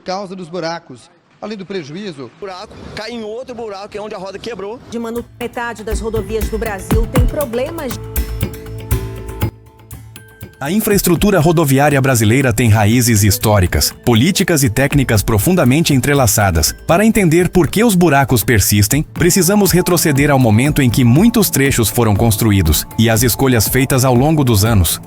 causa dos buracos. Além do prejuízo, buraco cai em outro buraco, que é onde a roda quebrou. Metade das rodovias do Brasil tem problemas. A infraestrutura rodoviária brasileira tem raízes históricas, políticas e técnicas profundamente entrelaçadas. Para entender por que os buracos persistem, precisamos retroceder ao momento em que muitos trechos foram construídos e as escolhas feitas ao longo dos anos.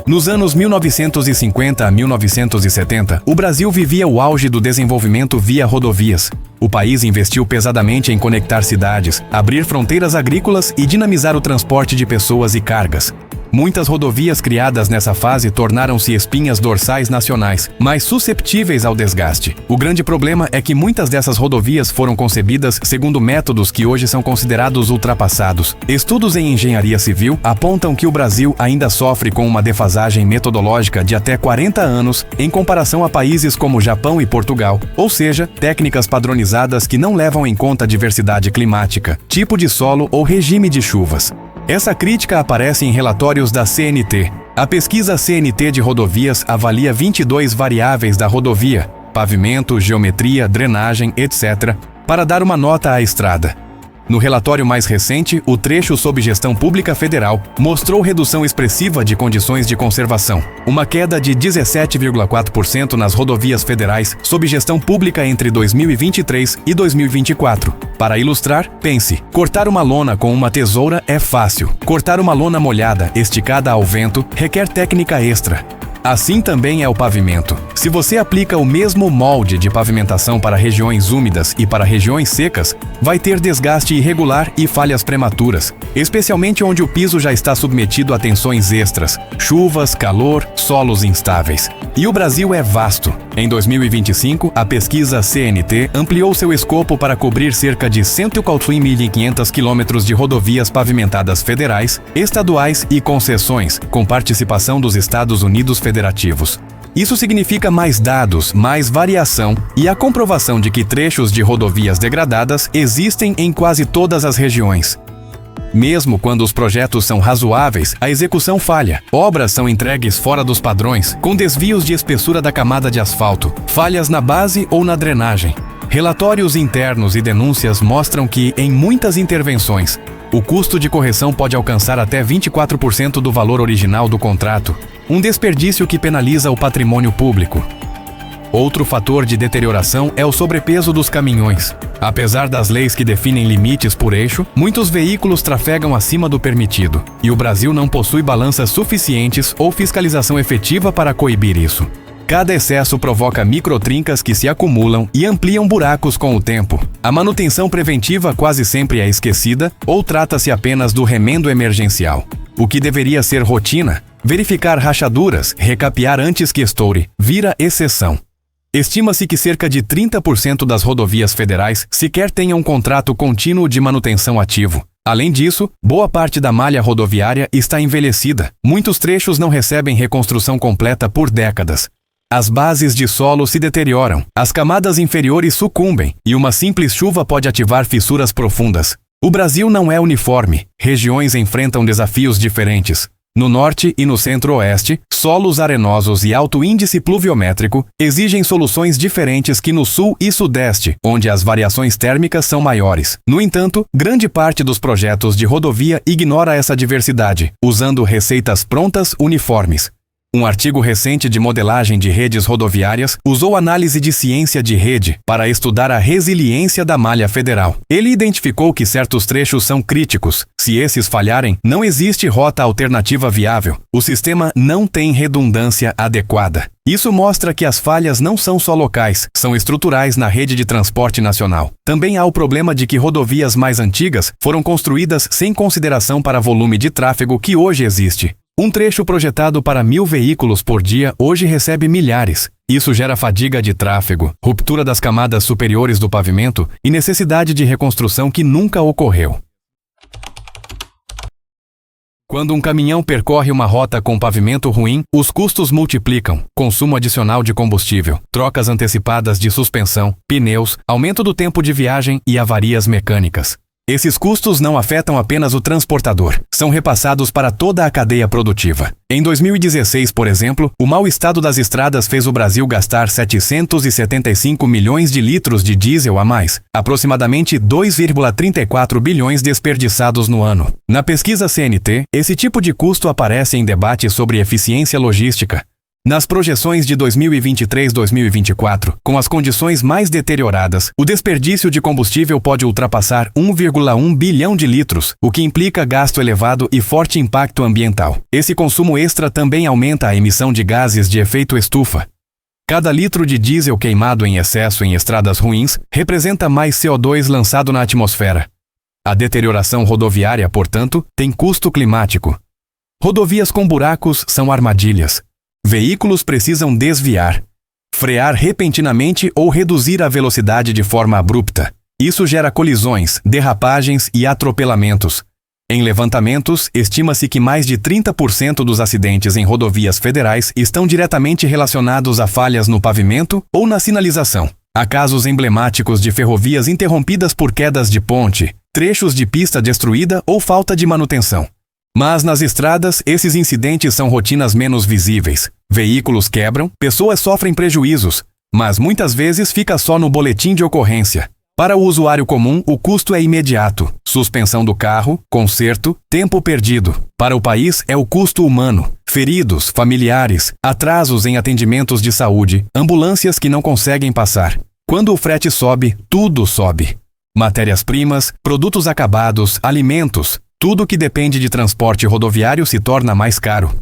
Nos anos 1950 a 1970, o Brasil vivia o auge do desenvolvimento via rodovias. O país investiu pesadamente em conectar cidades, abrir fronteiras agrícolas e dinamizar o transporte de pessoas e cargas. Muitas rodovias criadas nessa fase tornaram-se espinhas dorsais nacionais, mais susceptíveis ao desgaste. O grande problema é que muitas dessas rodovias foram concebidas segundo métodos que hoje são considerados ultrapassados. Estudos em engenharia civil apontam que o Brasil ainda sofre com uma defasagem metodológica de até 40 anos em comparação a países como Japão e Portugal, ou seja, técnicas padronizadas que não levam em conta a diversidade climática, tipo de solo ou regime de chuvas. Essa crítica aparece em relatórios da CNT. A pesquisa CNT de rodovias avalia 22 variáveis da rodovia, pavimento, geometria, drenagem, etc., para dar uma nota à estrada. No relatório mais recente, o trecho sob gestão pública federal mostrou redução expressiva de condições de conservação, uma queda de 17,4% nas rodovias federais sob gestão pública entre 2023 e 2024. Para ilustrar, pense: cortar uma lona com uma tesoura é fácil. Cortar uma lona molhada, esticada ao vento, requer técnica extra. Assim também é o pavimento. Se você aplica o mesmo molde de pavimentação para regiões úmidas e para regiões secas, vai ter desgaste irregular e falhas prematuras, especialmente onde o piso já está submetido a tensões extras, chuvas, calor, solos instáveis. E o Brasil é vasto. Em 2025, a pesquisa CNT ampliou seu escopo para cobrir cerca de 104.500 quilômetros de rodovias pavimentadas federais, estaduais e concessões, com participação dos Estados Unidos federativos. Isso significa mais dados, mais variação e a comprovação de que trechos de rodovias degradadas existem em quase todas as regiões. Mesmo quando os projetos são razoáveis, a execução falha. Obras são entregues fora dos padrões, com desvios de espessura da camada de asfalto, falhas na base ou na drenagem. Relatórios internos e denúncias mostram que, em muitas intervenções, o custo de correção pode alcançar até 24% do valor original do contrato, um desperdício que penaliza o patrimônio público. Outro fator de deterioração é o sobrepeso dos caminhões. Apesar das leis que definem limites por eixo, muitos veículos trafegam acima do permitido, e o Brasil não possui balanças suficientes ou fiscalização efetiva para coibir isso. Cada excesso provoca microtrincas que se acumulam e ampliam buracos com o tempo. A manutenção preventiva quase sempre é esquecida ou trata-se apenas do remendo emergencial. O que deveria ser rotina, verificar rachaduras, recapear antes que estoure, vira exceção. Estima-se que cerca de 30% das rodovias federais sequer tenham um contrato contínuo de manutenção ativo. Além disso, boa parte da malha rodoviária está envelhecida. Muitos trechos não recebem reconstrução completa por décadas. As bases de solo se deterioram, as camadas inferiores sucumbem e uma simples chuva pode ativar fissuras profundas. O Brasil não é uniforme, regiões enfrentam desafios diferentes. No norte e no centro-oeste, solos arenosos e alto índice pluviométrico exigem soluções diferentes que no sul e sudeste, onde as variações térmicas são maiores. No entanto, grande parte dos projetos de rodovia ignora essa diversidade, usando receitas prontas uniformes. Um artigo recente de modelagem de redes rodoviárias usou análise de ciência de rede para estudar a resiliência da malha federal. Ele identificou que certos trechos são críticos. Se esses falharem, não existe rota alternativa viável. O sistema não tem redundância adequada. Isso mostra que as falhas não são só locais, são estruturais na rede de transporte nacional. Também há o problema de que rodovias mais antigas foram construídas sem consideração para volume de tráfego que hoje existe. Um trecho projetado para 1.000 veículos por dia hoje recebe milhares. Isso gera fadiga de tráfego, ruptura das camadas superiores do pavimento e necessidade de reconstrução que nunca ocorreu. Quando um caminhão percorre uma rota com pavimento ruim, os custos multiplicam. Consumo adicional de combustível, trocas antecipadas de suspensão, pneus, aumento do tempo de viagem e avarias mecânicas. Esses custos não afetam apenas o transportador, são repassados para toda a cadeia produtiva. Em 2016, por exemplo, o mau estado das estradas fez o Brasil gastar 775 milhões de litros de diesel a mais, aproximadamente 2,34 bilhões desperdiçados no ano. Na pesquisa CNT, esse tipo de custo aparece em debate sobre eficiência logística. Nas projeções de 2023-2024, com as condições mais deterioradas, o desperdício de combustível pode ultrapassar 1,1 bilhão de litros, o que implica gasto elevado e forte impacto ambiental. Esse consumo extra também aumenta a emissão de gases de efeito estufa. Cada litro de diesel queimado em excesso em estradas ruins representa mais CO2 lançado na atmosfera. A deterioração rodoviária, portanto, tem custo climático. Rodovias com buracos são armadilhas. Veículos precisam desviar, frear repentinamente ou reduzir a velocidade de forma abrupta. Isso gera colisões, derrapagens e atropelamentos. Em levantamentos, estima-se que mais de 30% dos acidentes em rodovias federais estão diretamente relacionados a falhas no pavimento ou na sinalização. Há casos emblemáticos de ferrovias interrompidas por quedas de ponte, trechos de pista destruída ou falta de manutenção. Mas nas estradas, esses incidentes são rotinas menos visíveis. Veículos quebram, pessoas sofrem prejuízos, mas muitas vezes fica só no boletim de ocorrência. Para o usuário comum, o custo é imediato. Suspensão do carro, conserto, tempo perdido. Para o país, é o custo humano. Feridos, familiares, atrasos em atendimentos de saúde, ambulâncias que não conseguem passar. Quando o frete sobe, tudo sobe. Matérias-primas, produtos acabados, alimentos, tudo que depende de transporte rodoviário se torna mais caro.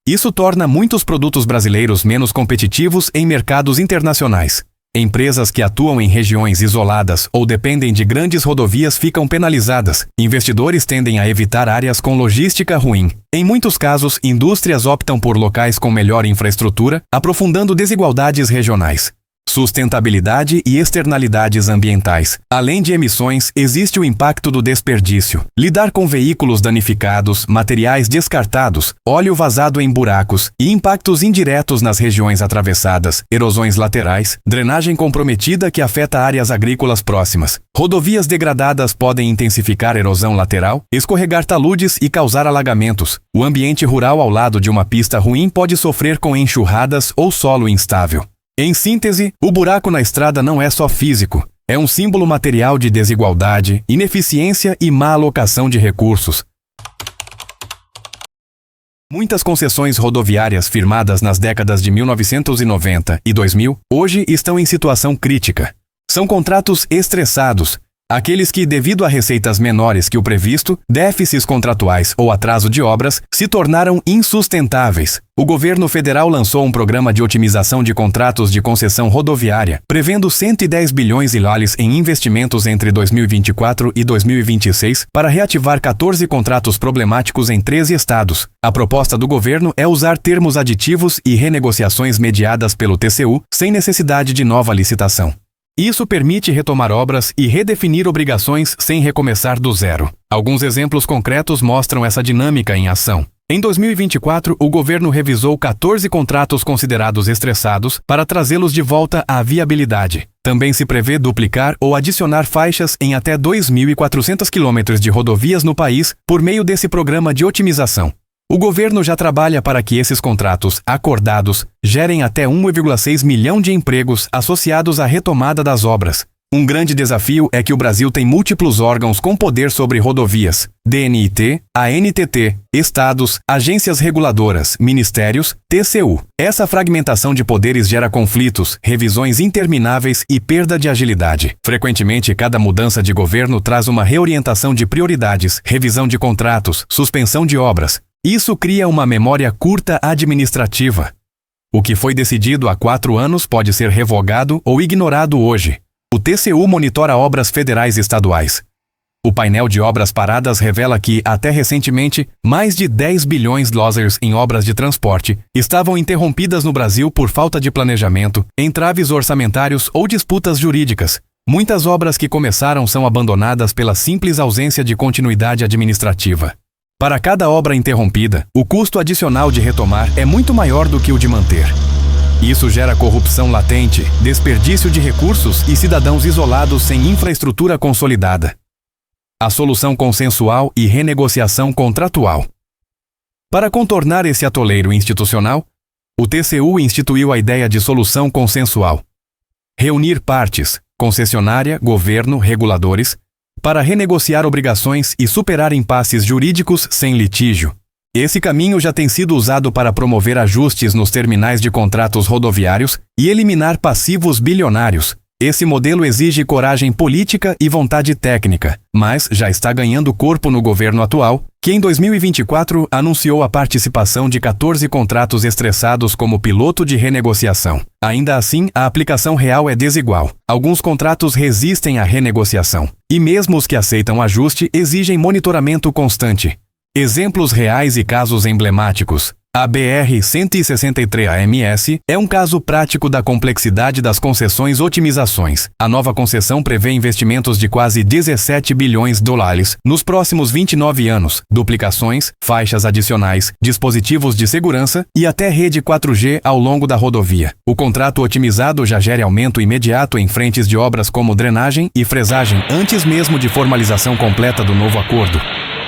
Isso torna muitos produtos brasileiros menos competitivos em mercados internacionais. Empresas que atuam em regiões isoladas ou dependem de grandes rodovias ficam penalizadas. Investidores tendem a evitar áreas com logística ruim. Em muitos casos, indústrias optam por locais com melhor infraestrutura, aprofundando desigualdades regionais. Sustentabilidade e externalidades ambientais. Além de emissões, existe o impacto do desperdício. Lidar com veículos danificados, materiais descartados, óleo vazado em buracos e impactos indiretos nas regiões atravessadas, erosões laterais, drenagem comprometida que afeta áreas agrícolas próximas. Rodovias degradadas podem intensificar erosão lateral, escorregar taludes e causar alagamentos. O ambiente rural ao lado de uma pista ruim pode sofrer com enxurradas ou solo instável. Em síntese, o buraco na estrada não é só físico, é um símbolo material de desigualdade, ineficiência e má alocação de recursos. Muitas concessões rodoviárias firmadas nas décadas de 1990 e 2000 hoje estão em situação crítica. São contratos estressados, aqueles que, devido a receitas menores que o previsto, déficits contratuais ou atraso de obras, se tornaram insustentáveis. O governo federal lançou um programa de otimização de contratos de concessão rodoviária, prevendo 110 bilhões de dólares em investimentos entre 2024 e 2026 para reativar 14 contratos problemáticos em 13 estados. A proposta do governo é usar termos aditivos e renegociações mediadas pelo TCU sem necessidade de nova licitação. Isso permite retomar obras e redefinir obrigações sem recomeçar do zero. Alguns exemplos concretos mostram essa dinâmica em ação. Em 2024, o governo revisou 14 contratos considerados estressados para trazê-los de volta à viabilidade. Também se prevê duplicar ou adicionar faixas em até 2.400 quilômetros de rodovias no país por meio desse programa de otimização. O governo já trabalha para que esses contratos acordados gerem até 1,6 milhão de empregos associados à retomada das obras. Um grande desafio é que o Brasil tem múltiplos órgãos com poder sobre rodovias: DNIT, ANTT, estados, agências reguladoras, ministérios, TCU. Essa fragmentação de poderes gera conflitos, revisões intermináveis e perda de agilidade. Frequentemente, cada mudança de governo traz uma reorientação de prioridades, revisão de contratos, suspensão de obras. Isso cria uma memória curta administrativa. O que foi decidido há 4 anos pode ser revogado ou ignorado hoje. O TCU monitora obras federais e estaduais. O painel de obras paradas revela que, até recentemente, mais de 10 bilhões de dólares em obras de transporte estavam interrompidas no Brasil por falta de planejamento, entraves orçamentários ou disputas jurídicas. Muitas obras que começaram são abandonadas pela simples ausência de continuidade administrativa. Para cada obra interrompida, o custo adicional de retomar é muito maior do que o de manter. Isso gera corrupção latente, desperdício de recursos e cidadãos isolados sem infraestrutura consolidada. a solução consensual e renegociação contratual. Para contornar esse atoleiro institucional, o TCU instituiu a ideia de solução consensual. Reunir partes, concessionária, governo, reguladores, para renegociar obrigações e superar impasses jurídicos sem litígio. Esse caminho já tem sido usado para promover ajustes nos terminais de contratos rodoviários e eliminar passivos bilionários. Esse modelo exige coragem política e vontade técnica, mas já está ganhando corpo no governo atual, que em 2024 anunciou a participação de 14 contratos estressados como piloto de renegociação. Ainda assim, a aplicação real é desigual. Alguns contratos resistem à renegociação, e mesmo os que aceitam ajuste exigem monitoramento constante. Exemplos reais e casos emblemáticos. A BR-163 AMS é um caso prático da complexidade das concessões otimizações. A nova concessão prevê investimentos de quase 17 bilhões de dólares nos próximos 29 anos, duplicações, faixas adicionais, dispositivos de segurança e até rede 4G ao longo da rodovia. O contrato otimizado já gera aumento imediato em frentes de obras como drenagem e fresagem antes mesmo de formalização completa do novo acordo.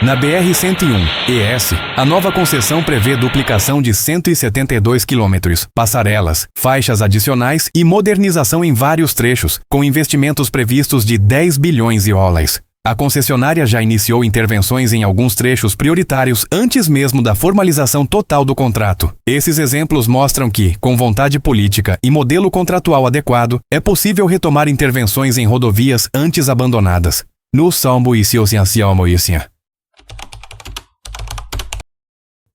Na BR-101 ES, a nova concessão prevê duplicação de 172 quilômetros, passarelas, faixas adicionais e modernização em vários trechos, com investimentos previstos de 10 bilhões de dólares. A concessionária já iniciou intervenções em alguns trechos prioritários antes mesmo da formalização total do contrato. Esses exemplos mostram que, com vontade política e modelo contratual adequado, é possível retomar intervenções em rodovias antes abandonadas. No Sambo e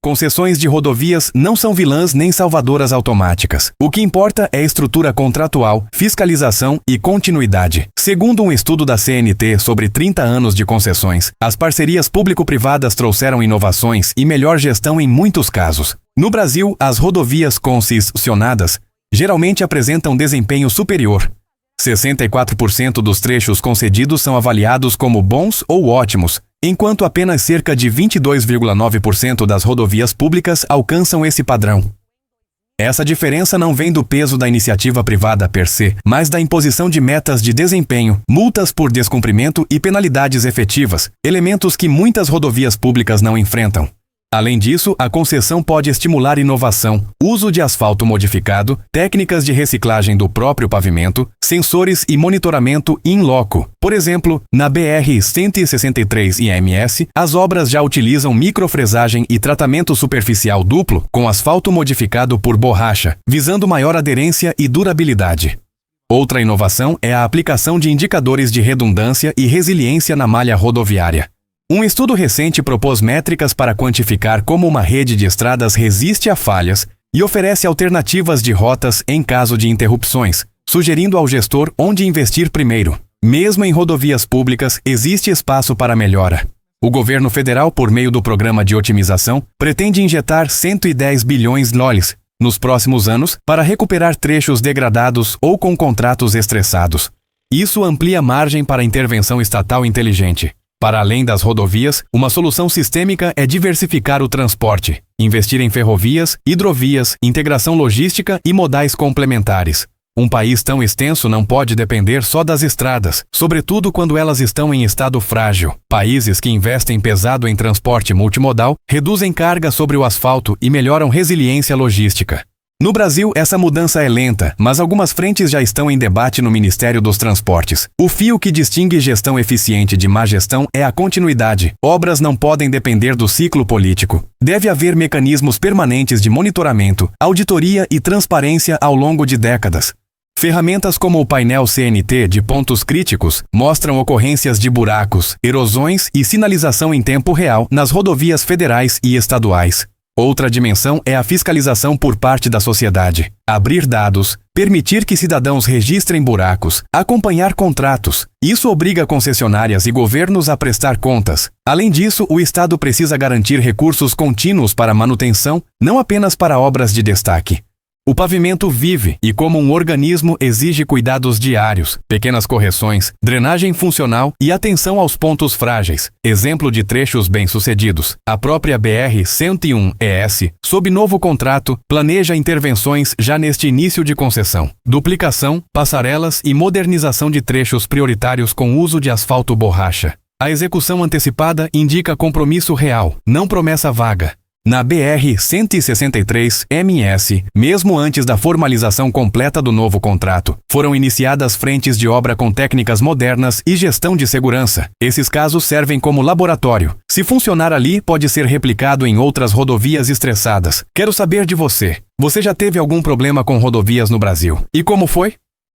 Concessões de rodovias não são vilãs nem salvadoras automáticas. O que importa é estrutura contratual, fiscalização e continuidade. Segundo um estudo da CNT sobre 30 anos de concessões, as parcerias público-privadas trouxeram inovações e melhor gestão em muitos casos. No Brasil, as rodovias concessionadas geralmente apresentam desempenho superior. 64% dos trechos concedidos são avaliados como bons ou ótimos, enquanto apenas cerca de 22,9% das rodovias públicas alcançam esse padrão. Essa diferença não vem do peso da iniciativa privada per se, mas da imposição de metas de desempenho, multas por descumprimento e penalidades efetivas, elementos que muitas rodovias públicas não enfrentam. Além disso, a concessão pode estimular inovação, uso de asfalto modificado, técnicas de reciclagem do próprio pavimento, sensores e monitoramento in loco. Por exemplo, na BR-163 IMS, as obras já utilizam microfresagem e tratamento superficial duplo com asfalto modificado por borracha, visando maior aderência e durabilidade. Outra inovação é a aplicação de indicadores de redundância e resiliência na malha rodoviária. Um estudo recente propôs métricas para quantificar como uma rede de estradas resiste a falhas e oferece alternativas de rotas em caso de interrupções, sugerindo ao gestor onde investir primeiro. Mesmo em rodovias públicas, existe espaço para melhora. O governo federal, por meio do Programa de Otimização, pretende injetar 110 bilhões de dólares nos próximos anos para recuperar trechos degradados ou com contratos estressados. Isso amplia margem para intervenção estatal inteligente. Para além das rodovias, uma solução sistêmica é diversificar o transporte, investir em ferrovias, hidrovias, integração logística e modais complementares. Um país tão extenso não pode depender só das estradas, sobretudo quando elas estão em estado frágil. Países que investem pesado em transporte multimodal reduzem carga sobre o asfalto e melhoram resiliência logística. No Brasil, essa mudança é lenta, mas algumas frentes já estão em debate no Ministério dos Transportes. O fio que distingue gestão eficiente de má gestão é a continuidade. Obras não podem depender do ciclo político. Deve haver mecanismos permanentes de monitoramento, auditoria e transparência ao longo de décadas. Ferramentas como o painel CNT de pontos críticos mostram ocorrências de buracos, erosões e sinalização em tempo real nas rodovias federais e estaduais. Outra dimensão é a fiscalização por parte da sociedade. Abrir dados, permitir que cidadãos registrem buracos, acompanhar contratos. Isso obriga concessionárias e governos a prestar contas. Além disso, o Estado precisa garantir recursos contínuos para manutenção, não apenas para obras de destaque. O pavimento vive e, como um organismo, exige cuidados diários, pequenas correções, drenagem funcional e atenção aos pontos frágeis. Exemplo de trechos bem-sucedidos. A própria BR-101 ES, sob novo contrato, planeja intervenções já neste início de concessão. Duplicação, passarelas e modernização de trechos prioritários com uso de asfalto borracha. A execução antecipada indica compromisso real, não promessa vaga. Na BR-163 mesmo antes da formalização completa do novo contrato, foram iniciadas frentes de obra com técnicas modernas e gestão de segurança. Esses casos servem como laboratório. Se funcionar ali, pode ser replicado em outras rodovias estressadas. Quero saber de você. Você já teve algum problema com rodovias no Brasil? E como foi?